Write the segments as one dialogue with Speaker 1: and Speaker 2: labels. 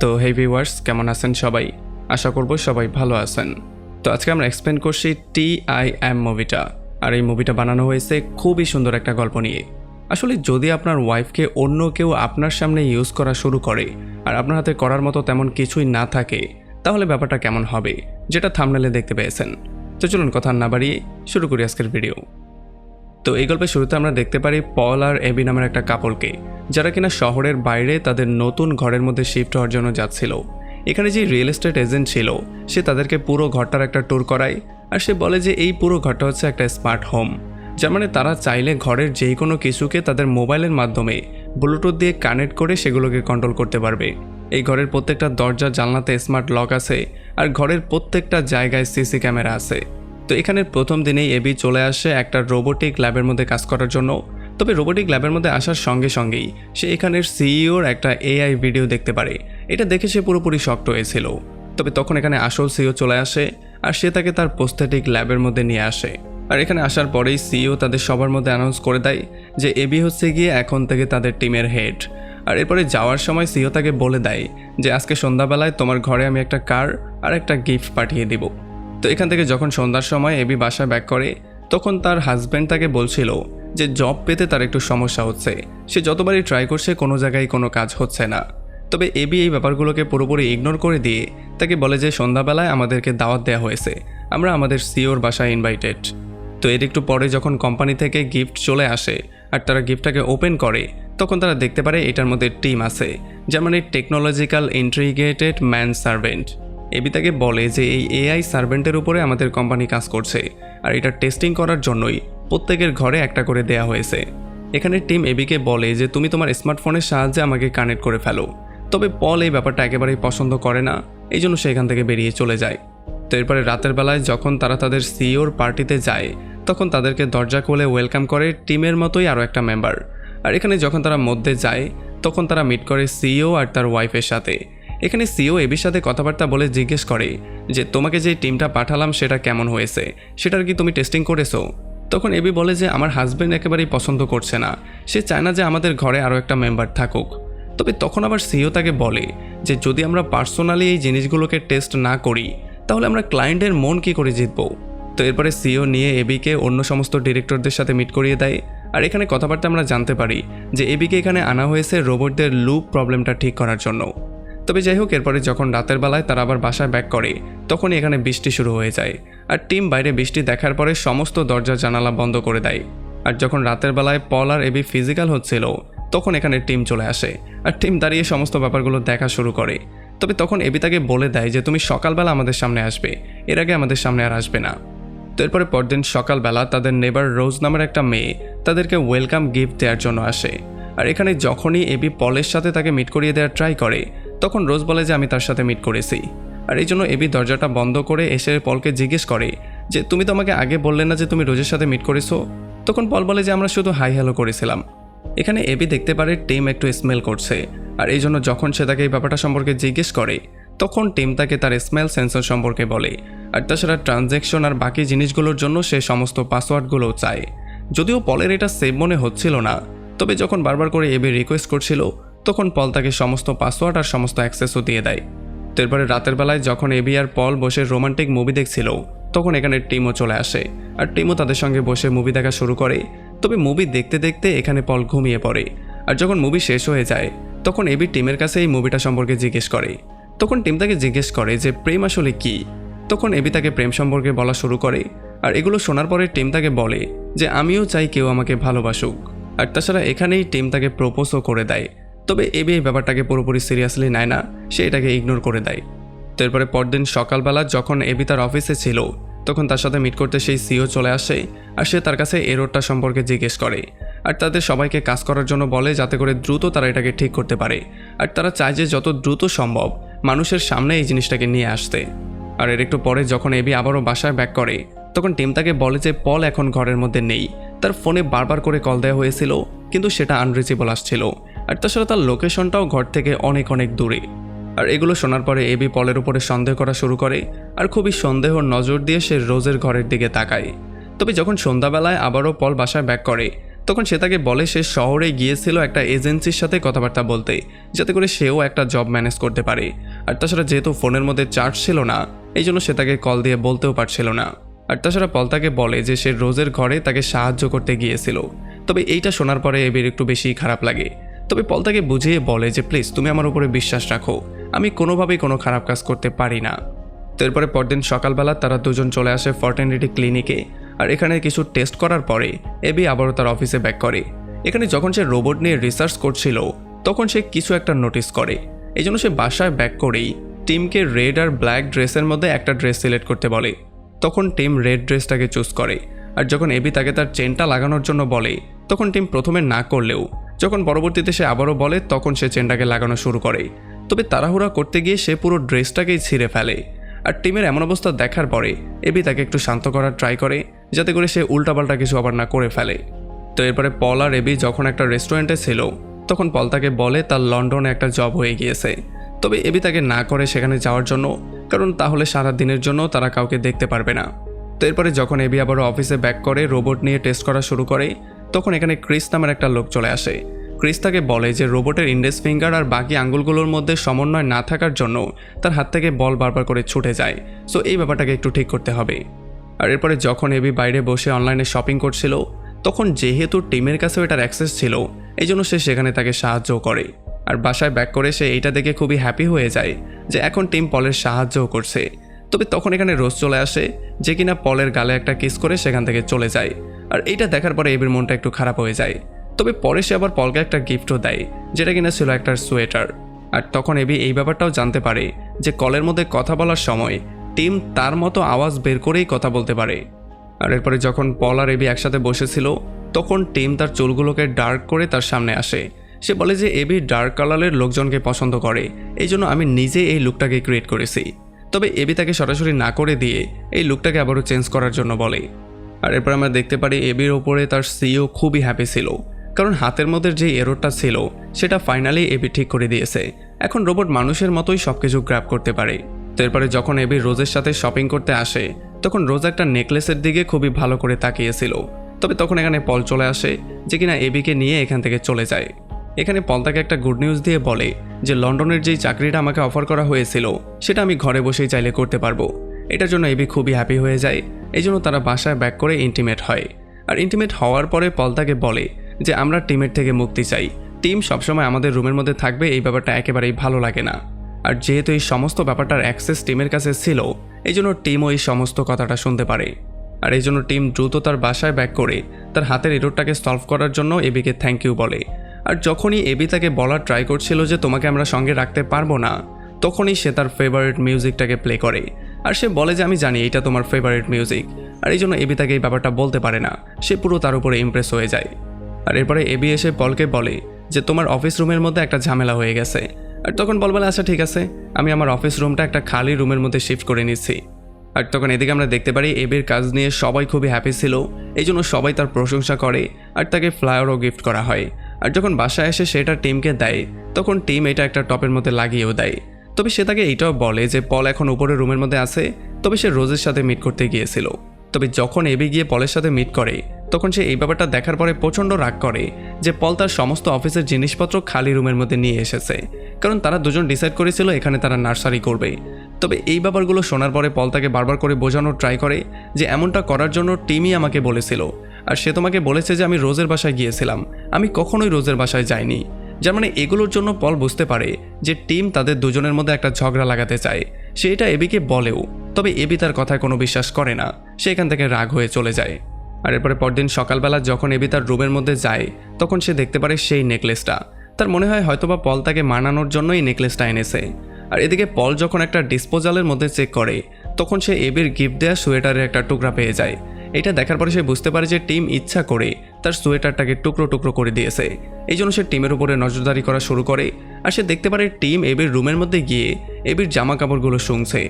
Speaker 1: তো হেই ভিউয়ার্স, কেমন আছেন সবাই? আশা করব সবাই ভালো আছেন। তো আজকে আমরা এক্সপ্লেন করছি টিআইএম মুভিটা। আর এই মুভিটা বানানো হয়েছে খুবই সুন্দর একটা গল্প নিয়ে। আসলে যদি আপনার ওয়াইফকে অন্য কেউ আপনার সামনে ইউজ করা শুরু করে আর আপনার হাতে করার মতো তেমন কিছুই না থাকে, তাহলে ব্যাপারটা কেমন হবে, যেটা থাম্বনেলে দেখতে পেয়েছেন। তো চলুন কথা না বাড়িয়ে শুরু করি আজকের ভিডিও। তো এই গল্পের শুরুতে আমরা দেখতে পারি পল আর এবি নামের একটা কাপলকে, যারা কিনা শহরের বাইরে তাদের নতুন ঘরের মধ্যে শিফট হওয়ার জন্য যাচ্ছিল। এখানে যে রিয়েল এস্টেট এজেন্ট ছিল, সে তাদেরকে পুরো ঘরটার একটা ট্যুর করায়। আর সে বলে যে এই পুরো ঘরটা হচ্ছে একটা স্মার্ট হোম, যার মানে তারা চাইলে ঘরের যেই কোনো কিছুকে তাদের মোবাইলের মাধ্যমে ব্লুটুথ দিয়ে কানেক্ট করে সেগুলোকে কন্ট্রোল করতে পারবে। এই ঘরের প্রত্যেকটা দরজা জানলাতে স্মার্ট লক আছে, আর ঘরের প্রত্যেকটা জায়গায় সিসি ক্যামেরা আছে। তো এখানে প্রথম দিনেই এবি চলে আসে একটা রোবোটিক ল্যাবের মধ্যে কাজ করার জন্য। তবে রোবোটিক ল্যাবের মধ্যে আসার সঙ্গে সঙ্গেই সে এখানের সিইওর একটা এআই ভিডিও দেখতে পারে। এটা দেখে সে পুরোপুরি শকড হয়েছিল। তবে তখন এখানে আসল সিইও চলে আসে, আর সে তাকে তার প্রস্থেটিক ল্যাবের মধ্যে নিয়ে আসে। আর এখানে আসার পরেই সিইও তাদের সবার মধ্যে অ্যানাউন্স করে দেয় যে এবি হচ্ছে গিয়ে এখন থেকে তাদের টিমের হেড। আর এরপরে যাওয়ার সময় সিইও তাকে বলে দেয় যে আজকে সন্ধ্যাবেলায় তোমার ঘরে আমি একটা কার আর একটা গিফট পাঠিয়ে দিব। তো এখান থেকে যখন সন্ধ্যার সময় এবি বাসায় ব্যাক করে, তখন তার হাজব্যান্ড তাকে বলছিল যে জব পেতে তার একটু সমস্যা হচ্ছে। সে যতবারই ট্রাই করছে কোনো জায়গায় কোনো কাজ হচ্ছে না। তবে এবি এই ব্যাপারগুলোকে পুরোপুরি ইগনোর করে দিয়ে তাকে বলে যে সন্ধ্যাবেলায় আমাদেরকে দাওয়াত দেওয়া হয়েছে, আমরা আমাদের সিওর বাসায় ইনভাইটেড। তো এর একটু পরে যখন কোম্পানি থেকে গিফট চলে আসে আর তারা গিফটটাকে ওপেন করে, তখন তারা দেখতে পারে এটার মধ্যে টিম আছে, যেমন এই টেকনোলজিক্যাল ইন্টিগ্রেটেড ম্যান সার্ভেন্ট। এবি তাকে বলে যে এই এআই সার্ভেন্টের উপরে আমাদের কোম্পানি কাজ করছে, আর এটা টেস্টিং করার জন্যই প্রত্যেকের ঘরে একটা করে দেয়া হয়েছে। এখানে টিম এবিকে বলে যে তুমি তোমার স্মার্টফোনের সাহায্যে আমাকে কানেক্ট করে ফেলো। তবে পল এই ব্যাপারটা একেবারেই পছন্দ করে না, এই জন্য সে এখান থেকে বেরিয়ে চলে যায়। তো এরপরে রাতের বেলায় যখন তারা তাদের সিইওর পার্টিতে যায়, তখন তাদেরকে দরজা খুলে ওয়েলকাম করে টিমের মতোই আরও একটা মেম্বার। আর এখানে যখন তারা মধ্যে যায়, তখন তারা মিট করে সিইও আর তার ওয়াইফের সাথে। এখানে সিইও এবির সাথে কথাবার্তা বলে জিজ্ঞেস করে যে তোমাকে যে টিমটা পাঠালাম সেটা কেমন হয়েছে, সেটার কি তুমি টেস্টিং করেছো? তখন এবি বলে যে আমার হাজব্যান্ড একেবারেই পছন্দ করছে না, সে চায় না যে আমাদের ঘরে আরও একটা মেম্বার থাকুক। তবে তখন আবার সিইও তাকে বলে যে যদি আমরা পার্সোনালি এই জিনিসগুলোকে টেস্ট না করি, তাহলে আমরা ক্লায়েন্টের মন কী করে জিতবো। তো এরপরে সিইও নিয়ে এবিকে অন্য সমস্ত ডিরেক্টরদের সাথে মিট করিয়ে দেয়। আর এখানে কথাবার্তা আমরা জানতে পারি যে এবিকে এখানে আনা হয়েছে রোবটদের লুপ প্রবলেমটা ঠিক করার জন্য। তবে যাই হোক, এরপরে যখন রাতের বেলায় তারা আবার বাসায় ব্যাক করে, তখনই এখানে বৃষ্টি শুরু হয়ে যায়। আর টিম বাইরে বৃষ্টি দেখার পরে সমস্ত দরজা জানালা বন্ধ করে দেয়। আর যখন রাতের বেলায় পল আর এবি ফিজিক্যাল হচ্ছিল, তখন এখানে টিম চলে আসে, আর টিম দাঁড়িয়ে সমস্ত ব্যাপারগুলো দেখা শুরু করে। তবে তখন এবি তাকে বলে দেয় যে তুমি সকালবেলা আমাদের সামনে আসবে, এর আগে আমাদের সামনে আর আসবে না। তো এরপরে পরদিন সকালবেলা তাদের নেবার রোজ নামের একটা মেয়ে তাদেরকে ওয়েলকাম গিফট দেওয়ার জন্য আসে। আর এখানে যখনই এবি পলের সাথে তাকে মিট করিয়ে দেওয়ার ট্রাই করে, তখন রোজ বলে যে আমি তার সাথে মিট করেছি। আর এই জন্য এবি দরজাটা বন্ধ করে এসে পলকে জিজ্ঞেস করে যে তুমি তো আমাকে আগে বললে না যে তুমি রোজের সাথে মিট করেছো? তখন পল বলে যে আমরা শুধু হাই হ্যালো করেছিলাম। এখানে এবি দেখতে পারে টিম একটু স্মেল করছে, আর এই জন্য যখন সে তাকে এই ব্যাপারটা সম্পর্কে জিজ্ঞেস করে, তখন টিম তাকে তার স্মেল সেন্সর সম্পর্কে বলে। আর তাছাড়া ট্রানজ্যাকশন আর বাকি জিনিসগুলোর জন্য সে সমস্ত পাসওয়ার্ডগুলোও চায়। যদিও পলের এটা সেভ মনে হচ্ছিল না, তবে যখন বারবার করে এবি রিকোয়েস্ট করছিল, তখন পল তাকে সমস্ত পাসওয়ার্ড আর সমস্ত অ্যাক্সেসও দিয়ে দেয়। তো এরপরে রাতের বেলায় যখন এবি আর পল বসে রোমান্টিক মুভি দেখছিল, তখন এখানে টিমও চলে আসে, আর টিমও তাদের সঙ্গে বসে মুভি দেখা শুরু করে। তবে মুভি দেখতে দেখতে এখানে পল ঘুমিয়ে পড়ে। আর যখন মুভি শেষ হয়ে যায়, তখন এবি টিমের কাছে এই মুভিটা সম্পর্কে জিজ্ঞেস করে। তখন টিম তাকে জিজ্ঞেস করে যে প্রেম আসলে কী। তখন এবি তাকে প্রেম সম্পর্কে বলা শুরু করে। আর এগুলো শোনার পরে টিম তাকে বলে যে আমিও চাই কেউ আমাকে ভালোবাসুক। আর তাছাড়া এখানেই টিম তাকে প্রপোজও করে দেয়। তবে এবি এই ব্যাপারটাকে পুরোপুরি সিরিয়াসলি নেয় না, সে এটাকে ইগনোর করে দেয়। তো এরপরে পরদিন সকালবেলা যখন এবি তার অফিসে ছিল, তখন তার সাথে মিট করতে সেই সিইও চলে আসে। আর সে তার কাছে এররটা সম্পর্কে জিজ্ঞেস করে, আর তাদের সবাইকে কাজ করার জন্য বলে যাতে করে দ্রুত তারা এটাকে ঠিক করতে পারে। আর তারা চায় যে যত দ্রুত সম্ভব মানুষের সামনে এই জিনিসটাকে নিয়ে আসতে। আর এর একটু পরে যখন এবি আবারও বাসায় ব্যাক করে, তখন টিম তাকে বলে যে পল এখন ঘরের মধ্যে নেই, তার ফোনে বারবার করে কল দেওয়া হয়েছিল, কিন্তু সেটা আনরিচেবল আসছিল। আর তাছাড়া তার লোকেশনটাও ঘর থেকে অনেক অনেক দূরে। আর এগুলো শোনার পরে এবি পলের উপরে সন্দেহ করা শুরু করে, আর খুবই সন্দেহর নজর দিয়ে সে রোজের ঘরের দিকে তাকায়। তবে যখন সন্ধ্যাবেলায় আবারও পল বাসায় ব্যাক করে, তখন সে তাকে বলে সে শহরে গিয়েছিল একটা এজেন্সির সাথে কথাবার্তা বলতে, যাতে করে সেও একটা জব ম্যানেজ করতে পারে। আর তাছাড়া যেহেতু ফোনের মধ্যে চার্জ ছিল না, এই জন্য সে তাকে কল দিয়ে বলতেও পারছিল না। আর তাছাড়া পল তাকে বলে যে সে রোজের ঘরে তাকে সাহায্য করতে গিয়েছিল। তবে এইটা শোনার পরে এবির একটু বেশি খারাপ লাগে। তবে পল তাকে বুঝিয়ে বলে যে প্লিজ তুমি আমার উপরে বিশ্বাস রাখো, আমি কোনোভাবেই কোনো খারাপ কাজ করতে পারি না। তো এরপরে পরদিন সকালবেলা তারা দুজন চলে আসে ফার্টিলিটি ক্লিনিকে। আর এখানে কিছু টেস্ট করার পরে এবি আবারও তার অফিসে ব্যাক করে। এখানে যখন সে রোবট নিয়ে রিসার্চ করছিল তখন সে কিছু একটা নোটিস করে। এই জন্য সে বাসায় ব্যাক করেই টিমকে রেড আর ব্ল্যাক ড্রেসের মধ্যে একটা ড্রেস সিলেক্ট করতে বলে। তখন টিম রেড ড্রেসটাকে চুজ করে। আর যখন এবি তাকে তার চেনটা লাগানোর জন্য বলে তখন টিম প্রথমে না করলেও যখন পরবর্তীতে সে আবারও বলে তখন সে চেনটাকে লাগানো শুরু করে। তবে তাড়াহুড়া করতে গিয়ে সে পুরো ড্রেসটাকেই ছিঁড়ে ফেলে। আর টিমের এমন অবস্থা দেখার পরে এবি তাকে একটু শান্ত করার ট্রাই করে, যাতে করে সে উল্টাপাল্টা কিছু আবার না করে ফেলে। তো এরপরে পল আর এবি যখন একটা রেস্টুরেন্টে ছিল তখন পল তাকে বলে তার লন্ডনে একটা জব হয়ে গিয়েছে। তবে এবি তাকে না করে সেখানে যাওয়ার জন্য, কারণ তাহলে সারা দিনের জন্য তারা কাউকে দেখতে পারবে না। তো এরপরে যখন এবি আবারও অফিসে ব্যাক করে রোবট নিয়ে টেস্ট করা শুরু করে তখন এখানে ক্রিস নামের একটা লোক চলে আসে। ক্রিস তাকে বলে যে রোবটের ইন্ডেক্স ফিঙ্গার আর বাকি আঙ্গুলগুলোর মধ্যে সমন্বয় না থাকার জন্য তার হাত থেকে বল বারবার করে ছুটে যায়। সো এই ব্যাপারটাকে একটু ঠিক করতে হবে। আর এরপরে যখন এবি বাইরে বসে অনলাইনে শপিং করছিল তখন যেহেতু টিমের কাছেও এটার অ্যাক্সেস ছিল এই জন্য সে সেখানে তাকে সাহায্য করে। আর বাসায় ব্যাক করে সে এইটা দেখে খুবই হ্যাপি হয়ে যায় যে এখন টিম পলের সাহায্যও করছে। তবে তখন এখানে রোজ চলে আসে যে কিনা পলের গালে একটা কিস করে সেখান থেকে চলে যায়। আর এইটা দেখার পরে এবির মনটা একটু খারাপ হয়ে যায়। তবে পরে সে আবার পলকে একটা গিফটও দেয়, যেটা কিনা ছিল একটা সোয়েটার। আর তখন এবি এই ব্যাপারটাও জানতে পারে যে কলের মধ্যে কথা বলার সময় টিম তার মতো আওয়াজ বের করেই কথা বলতে পারে। আর এরপরে যখন পল আর এবি একসাথে বসেছিল তখন টিম তার চুলগুলোকে ডার্ক করে তার সামনে আসে। সে বলে যে এবি ডার্ক কালারের লোকজনকে পছন্দ করে, এই জন্য আমি নিজে এই লুকটাকে ক্রিয়েট করেছি। তবে এবি তাকে সরাসরি না করে দিয়ে এই লুকটাকে আবারও চেঞ্জ করার জন্য বলে। আর এরপর আমরা দেখতে পারি এবির ওপরে তার সিইও খুবই হ্যাপি ছিল, কারণ হাতের মধ্যে যে এররটা ছিল সেটা ফাইনালি এবি ঠিক করে দিয়েছে। এখন রোবট মানুষের মতোই সবকিছু গ্র্যাব করতে পারে। তো এরপরে যখন এবি রোজের সাথে শপিং করতে আসে তখন রোজ একটা নেকলেসের দিকে খুবই ভালো করে তাকিয়েছিল। তবে তখন এখানে পল চলে আসে যে কিনা এবিকে নিয়ে এখান থেকে চলে যায়। এখানে পল তাকে একটা গুড নিউজ দিয়ে বলে যে লন্ডনের যেই চাকরিটা আমাকে অফার করা হয়েছিল সেটা আমি ঘরে বসেই চাইলে করতে পারবো। এটার জন্য এবি খুবই হ্যাপি হয়ে যায়। এই জন্য তারা বাসায় ব্যাক করে ইন্টিমেট হয়। আর ইন্টিমেট হওয়ার পরে পল তাকে বলে যে আমরা টিমের থেকে মুক্তি চাই, টিম সবসময় আমাদের রুমের মধ্যে থাকবে, এই ব্যাপারটা একেবারেই ভালো লাগে না। আর যেহেতু এই সমস্ত ব্যাপারটার অ্যাক্সেস টিমের কাছে ছিল এই জন্য টিমও এই সমস্ত কথাটা শুনতে পারে। আর এই জন্য টিম দ্রুত তার বাসায় ব্যাক করে তার হাতের এররটাকে সলভ করার জন্য এবিকে থ্যাংক ইউ বলে। আর যখনই এবি তাকে বলার ট্রাই করছিল যে তোমাকে আমরা সঙ্গে রাখতে পারবো না, তখনই সে তার ফেভারিট মিউজিকটাকে প্লে করে। আর সে বলে যে আমি জানি এটা তোমার ফেভারিট মিউজিক। আর এই জন্য এবি তাকে এই ব্যাপারটা বলতে পারে না, সে পুরো তার উপরে ইমপ্রেস হয়ে যায়। আর এরপরে এবি এসে পলকে বলে যে তোমার অফিস রুমের মধ্যে একটা ঝামেলা হয়ে গেছে। আর তখন পল বলে আচ্ছা ঠিক আছে, আমি আমার অফিস রুমটা একটা খালি রুমের মধ্যে শিফট করে নিচ্ছি। আর তখন এদিকে আমরা দেখতে পারি এবির কাজ নিয়ে সবাই খুবই হ্যাপি ছিল, এই জন্য সবাই তার প্রশংসা করে আর তাকে ফ্লায়ারও গিফট করা হয়। আর যখন বাসায় এসে সেটা টিমকে দেয় তখন টিম এটা একটা টপের মধ্যে লাগিয়েও দেয়। তবে সে তাকে এইটাও বলে যে পল এখন উপরে রুমের মধ্যে আছে, তবে সে রোজের সাথে মিট করতে গিয়েছিল। তবে যখন এবি গিয়ে পলের সাথে মিট করে তখন সে এই ব্যাপারটা দেখার পরে প্রচণ্ড রাগ করে যে পল তার সমস্ত অফিসের জিনিসপত্র খালি রুমের মধ্যে নিয়ে এসেছে, কারণ তারা দুজন ডিসাইড করেছিল এখানে তারা নার্সারি করবে। তবে এই ব্যাপারগুলো শোনার পরে পল তাকে বারবার করে বোঝানোর ট্রাই করে যে এমনটা করার জন্য টিমই আমাকে বলেছিল, আর সে তোমাকে বলেছে যে আমি রোজের বাসায় গিয়েছিলাম, আমি কখনোই রোজের বাসায় যাইনি। যার মানে এগুলোর জন্য পল বুঝতে পারে যে টিম তাদের দুজনের মধ্যে একটা ঝগড়া লাগাতে চায়। সে এটা এবিকে বলেও, তবে এবি তার কথায় কোনো বিশ্বাস করে না, সে এখান থেকে রাগ হয়ে চলে যায়। আর এরপরে পরদিন সকালবেলা যখন এবি তার রুমের মধ্যে যায় তখন সে দেখতে পারে সেই নেকলেসটা। তার মনে হয় হয়তোবা পল তাকে মানানোর জন্যই নেকলেসটা এনেছে। আর এদিকে পল যখন একটা ডিসপোজালের মধ্যে চেক করে তখন সে এবির গিফট দেওয়া সোয়েটারের একটা টুকরা পেয়ে যায়। এটা দেখার পরে সে বুঝতে পারে যে টিম ইচ্ছা করে তার সোয়েটারটাকে টুকরো টুকরো করে দিয়েছে। এই জন্য সে টিমের উপরে নজরদারি করা শুরু করে। আর সে দেখতে পারে টিম এবির রুমের মধ্যে গিয়ে এবির জামা কাপড়গুলো শুংছে।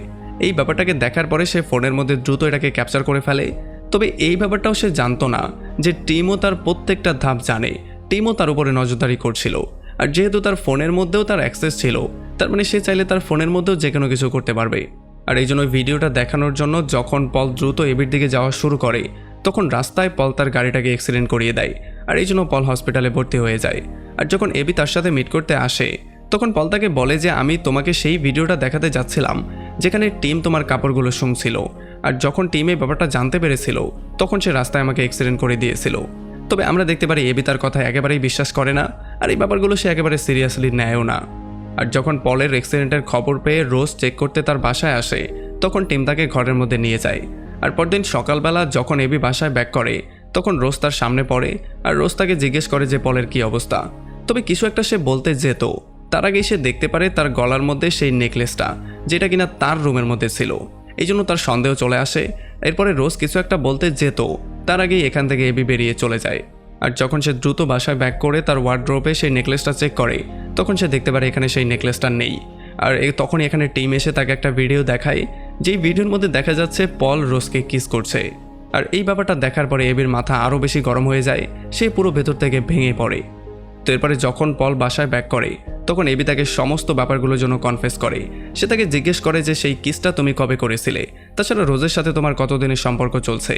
Speaker 1: এই ব্যাপারটাকে দেখার পরে সে ফোনের মধ্যে দ্রুত এটাকে ক্যাপচার করে ফেলে। তবে এই ব্যাপারটাও সে জানতো না যে টিমও তার প্রত্যেকটা ধাপ জানে, টিমও তার উপরে নজরদারি করছিল। আর যেহেতু তার ফোনের মধ্যেও তার অ্যাক্সেস ছিল, তার মানে সে চাইলে তার ফোনের মধ্যেও যে কোনো কিছু করতে পারবে। আর এই জন্য ভিডিওটা দেখানোর জন্য যখন পল দ্রুত এবির দিকে যাওয়া শুরু করে তখন রাস্তায় পল তার গাড়িটাকে অ্যাক্সিডেন্ট করিয়ে দেয়। আর এই জন্য পল হসপিটালে ভর্তি হয়ে যায়। আর যখন এবি তার সাথে মিট করতে আসে তখন পল তাকে বলে যে আমি তোমাকে সেই ভিডিওটা দেখাতে যাচ্ছিলাম যেখানে টিম তোমার কাপড়গুলো শুংছিল, আর যখন টিম এই ব্যাপারটা জানতে পেরেছিল তখন সে রাস্তায় আমাকে অ্যাক্সিডেন্ট করে দিয়েছিল। তবে আমরা দেখতে পারি এবি তার কথা একেবারেই বিশ্বাস করে না, আর এই ব্যাপারগুলো সে একেবারে সিরিয়াসলি নেয়ও না। আর যখন পলের অ্যাক্সিডেন্টের খবর পেয়ে রোজ চেক করতে তার বাসায় আসে তখন টিম তাকে ঘরের মধ্যে নিয়ে যায়। আর পরদিন সকালবেলা যখন এবি বাসায় ব্যাক করে তখন রোজ তার সামনে পড়ে আর রোজ তাকে জিজ্ঞেস করে যে পলের কি অবস্থা। তবে কিছু একটা সে বলতে যেত, তার আগেই সে দেখতে পারে তার গলার মধ্যে সেই নেকলেসটা যেটা কিনা তার রুমের মধ্যে ছিল। এই জন্য তার সন্দেহ চলে আসে। এরপরে রোজ কিছু একটা বলতে যেত, তার আগেই এখান থেকে এবি বেরিয়ে চলে যায়। আর যখন সে দ্রুত বাসায় ব্যাক করে তার ওয়ার্ড্রোবে সেই নেকলেসটা চেক করে তখন সে দেখতে পারে এখানে সেই নেকলেসটা নেই। আর তখনই এখানে টিম এসে তাকে একটা ভিডিও দেখায়, যেই ভিডিওর মধ্যে দেখা যাচ্ছে পল রোজকে কিস করছে। আর এই ব্যাপারটা দেখার পরে এবির মাথা আরও বেশি গরম হয়ে যায়, সে পুরো ভেতর থেকে ভেঙে পড়ে। তো এরপরে যখন পল বাসায় ব্যাক করে তখন এবি তাকে সমস্ত ব্যাপারগুলোর জন্য কনফেস করে। সে তাকে জিজ্ঞেস করে যে সেই কিসটা তুমি কবে করেছিলে, তাছাড়া রোজের সাথে তোমার কতদিনের সম্পর্ক চলছে।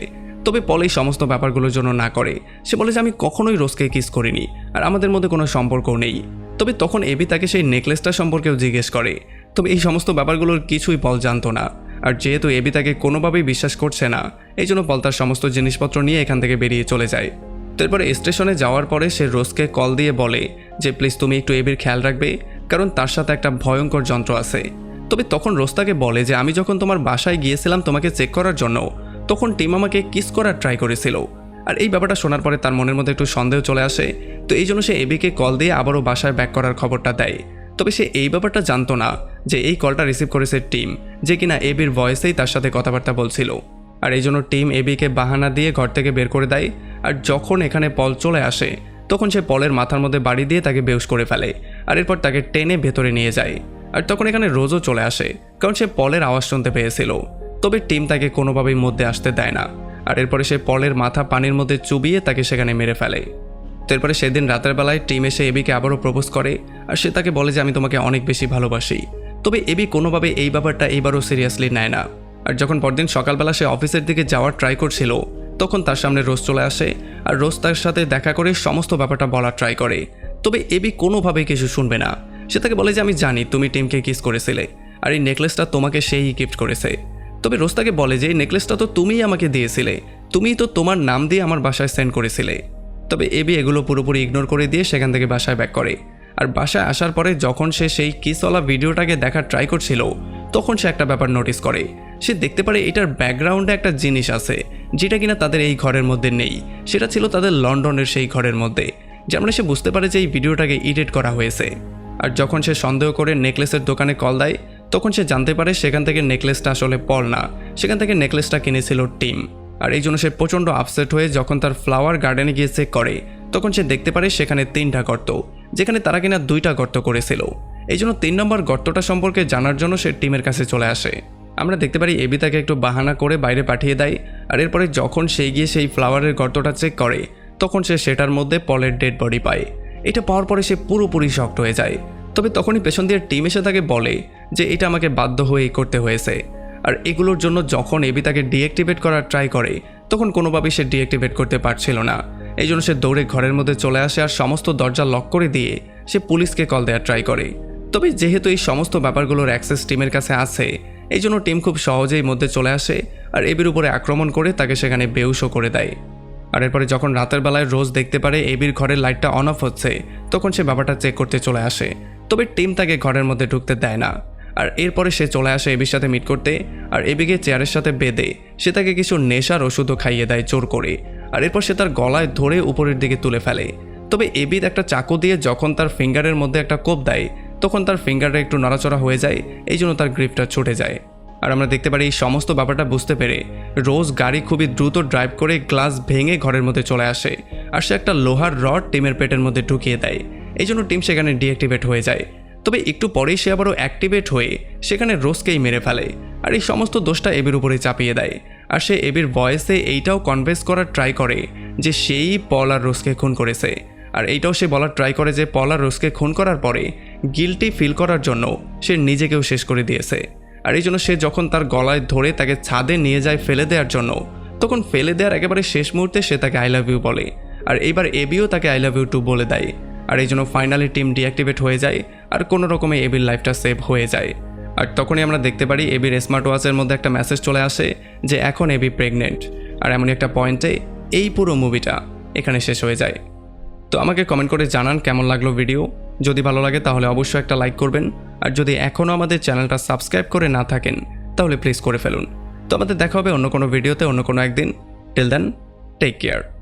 Speaker 1: তবে পল এই সমস্ত ব্যাপারগুলোর জন্য না করে, সে বলে যে আমি কখনোই রোজকে কিস করিনি আর আমাদের মধ্যে কোনো সম্পর্কও নেই। তবে তখন এবি তাকে সেই নেকলেসটা সম্পর্কেও জিজ্ঞেস করে, তবে এই সমস্ত ব্যাপারগুলোর কিছুই পল জানতো না। আর যেহেতু এবি তাকে কোনোভাবেই বিশ্বাস করছে না এই জন্য পল তার সমস্ত জিনিসপত্র নিয়ে এখান থেকে বেরিয়ে চলে যায়। তারপরে স্টেশনে যাওয়ার পরে সে রোজকে কল দিয়ে বলে যে প্লিজ তুমি একটু এবির খেয়াল রাখবে, কারণ তার সাথে একটা ভয়ঙ্কর যন্ত্র আছে। তবে তখন রোজ তাকে বলে যে আমি যখন তোমার বাসায় গিয়েছিলাম তোমাকে চেক করার জন্য তখন টিম আমাকে কিস করার ট্রাই করেছিল। আর এই ব্যাপারটা শোনার পরে তার মনের মধ্যে একটু সন্দেহ চলে আসে। তো এই জন্য সে এবিকে কল দিয়ে আবারও বাসায় ব্যাক করার খবরটা দেয়। তবে সে এই ব্যাপারটা জানতো না যে এই কলটা রিসিভ করেছে টিম, যে কিনা এবির ভয়েসেই তার সাথে কথাবার্তা বলছিল। আর এই জন্য টিম এবিকে বাহানা দিয়ে ঘর থেকে বের করে দেয়। আর যখন এখানে পল চলে আসে তখন সে পলের মাথার মধ্যে বাড়ি দিয়ে তাকে বেহুশ করে ফেলে, আর এরপর তাকে টেনে ভেতরে নিয়ে যায়। আর তখন এখানে রোজও চলে আসে, কারণ সে পলের আওয়াজ শুনতে পেয়েছিল। তবে টিম তাকে কোনোভাবেই মধ্যে আসতে দেয় না। আর এরপরে সে পলের মাথা পানির মধ্যে চুবিয়ে তাকে সেখানে মেরে ফেলে। তো এরপরে সেদিন রাতের বেলায় টিম এসে এবিকে আবারও প্রপোজ করে, আর সে তাকে বলে যে আমি তোমাকে অনেক বেশি ভালোবাসি। তবে এবি কোনোভাবে এই ব্যাপারটা এইবারও সিরিয়াসলি নেয় না। আর যখন পরদিন সকালবেলা সে অফিসের দিকে যাওয়ার ট্রাই করছিল তখন তার সামনে রোজ চলে আসে, আর রোজ তার সাথে দেখা করে সমস্ত ব্যাপারটা বলার ট্রাই করে। তবে এবি কোনোভাবেই কিছু শুনবে না। সে তাকে বলে যে আমি জানি তুমি টিমকে কিস করেছিলে, আর এই নেকলেসটা তোমাকে সেই গিফট করেছে। তবে রোজ তাকে বলে যে এই নেকলেসটা তো তুমিই আমাকে দিয়েছিলে, তুমিই তো তোমার নাম দিয়ে আমার বাসায় সেন্ড করেছিলে। তবে এবি এগুলো পুরোপুরি ইগনোর করে দিয়ে সেখান থেকে বাসায় ব্যাক করে। আর বাসায় আসার পরে যখন সে সেই কিসওয়ালা ভিডিওটাকে দেখার ট্রাই করছিল তখন সে একটা ব্যাপার নোটিস করে। সে দেখতে পারে এটার ব্যাকগ্রাউন্ডে একটা জিনিস আছে যেটা কিনা তাদের এই ঘরের মধ্যে নেই, সেটা ছিল তাদের লন্ডনের সেই ঘরের মধ্যে। যার মানে সে বুঝতে পারে যে এই ভিডিওটাকে এডিট করা হয়েছে। আর যখন সে সন্দেহ করে নেকলেসের দোকানে কল দেয় তখন সে জানতে পারে সেখান থেকে নেকলেসটা আসলে পল না, সেখান থেকে নেকলেসটা কিনেছিল টিম। আর এই জন্য সে প্রচণ্ড আপসেট হয়ে যখন তার ফ্লাওয়ার গার্ডেনে গিয়ে চেক করে তখন সে দেখতে পারে সেখানে 3টা গর্ত, যেখানে তারা কিনা 2টা গর্ত করেছিল। এই জন্য 3 নম্বর গর্তটা সম্পর্কে জানার জন্য সে টিমের কাছে চলে আসে। আমরা দেখতে পারি এবি তাকে একটু বাহানা করে বাইরে পাঠিয়ে দেয়। আর এরপরে যখন সে গিয়ে সেই ফ্লাওয়ারের গর্তটা চেক করে তখন সে সেটার মধ্যে পলের ডেড বডি পায়। এটা পাওয়ার পরে সে পুরোপুরি শকড হয়ে যায়। তবে তখনই পেছন দিয়ে টিম এসে তাকে বলে যে এটা আমাকে বাধ্য হয়েই করতে হয়েছে। আর এগুলোর জন্য যখন এবি তাকে ডিঅ্যাক্টিভেট করার ট্রাই করে তখন কোনোভাবেই সে ডিঅ্যাক্টিভেট করতে পারছিল না। এই জন্য সে দৌড়ে ঘরের মধ্যে চলে আসে আর সমস্ত দরজা লক করে দিয়ে সে পুলিশকে কল দেওয়ার ট্রাই করে। তবে যেহেতু এই সমস্ত ব্যাপারগুলোর অ্যাক্সেস টিমের কাছে আছে এই জন্য টিম খুব সহজেই মধ্যে চলে আসে আর এবির উপরে আক্রমণ করে তাকে সেখানে বেহুশও করে দেয়। আর এরপরে যখন রাতের বেলায় রোজ দেখতে পারে এবির ঘরের লাইটটা অন অফ হচ্ছে তখন সে ব্যাপারটা চেক করতে চলে আসে। তবে টিম তাকে ঘরের মধ্যে ঢুকতে দেয় না। আর এরপরে সে চলে আসে এবির সাথে মিট করতে, আর এবিকে চেয়ারের সাথে বেঁধে সে তাকে কিছু নেশার ওষুধও খাইয়ে দেয় জোর করে। আর এরপর সে তার গলায় ধরে উপরের দিকে তুলে ফেলে। তবে এবির একটা চাকু দিয়ে যখন তার ফিঙ্গারের মধ্যে একটা কোপ দেয় তখন তার ফিঙ্গারটা একটু নড়াচড়া হয়ে যায়, এই জন্য তার গ্রিপটা ছুটে যায়। আর আমরা দেখতে পারি এই সমস্ত ব্যাপারটা বুঝতে পেরে রোজ গাড়ি খুবই দ্রুত ড্রাইভ করে গ্লাস ভেঙে ঘরের মধ্যে চলে আসে, আর সে একটা লোহার রড টিমের পেটের মধ্যে ঢুকিয়ে দেয়। এই জন্য টিম সেখানে ডিঅ্যাক্টিভেট হয়ে যায়। তবে একটু পরেই সে আবারও অ্যাক্টিভেট হয়ে সেখানে রোজকেই মেরে ফেলে, আর এই সমস্ত দোষটা এবির উপরে চাপিয়ে দেয়। আর সে এবির ভয়েসে এইটাও কনভেন্স করার ট্রাই করে যে সেই পল আর রোজকে খুন করেছে। আর এইটাও সে বলার ট্রাই করে যে পল আর রোজকে খুন করার পরে গিল্টি ফিল করার জন্য সে নিজেকেও শেষ করে দিয়েছে। আর এই জন্য সে যখন তার গলায় ধরে তাকে ছাদে নিয়ে যায় ফেলে দেওয়ার জন্য, তখন ফেলে দেওয়ার একেবারে শেষ মুহূর্তে সে তাকে আই লাভ ইউ বলে। আর এইবার এবিও তাকে আই লাভ ইউ টু বলে দেয়। আর এই জন্য ফাইনালি টিম ডিঅ্যাক্টিভেট হয়ে যায় আর কোনো রকমে এবির লাইফটা সেভ হয়ে যায়। আর তখনই আমরা দেখতে পারি এবির স্মার্ট ওয়াচের মধ্যে একটা মেসেজ চলে আসে যে এখন এবি প্রেগনেন্ট। আর এমনই একটা পয়েন্টে এই পুরো মুভিটা এখানে শেষ হয়ে যায়। তো আমাকে কমেন্ট করে জানান কেমন লাগলো ভিডিও। যদি ভালো লাগে তাহলে অবশ্যই একটা লাইক করবেন। আর যদি এখনও আমাদের চ্যানেলটা সাবস্ক্রাইব করে না থাকেন তাহলে প্লিজ করে ফেলুন। তো আমাদের দেখা হবে অন্য কোনো ভিডিওতে অন্য কোনো একদিন। Till then, take care.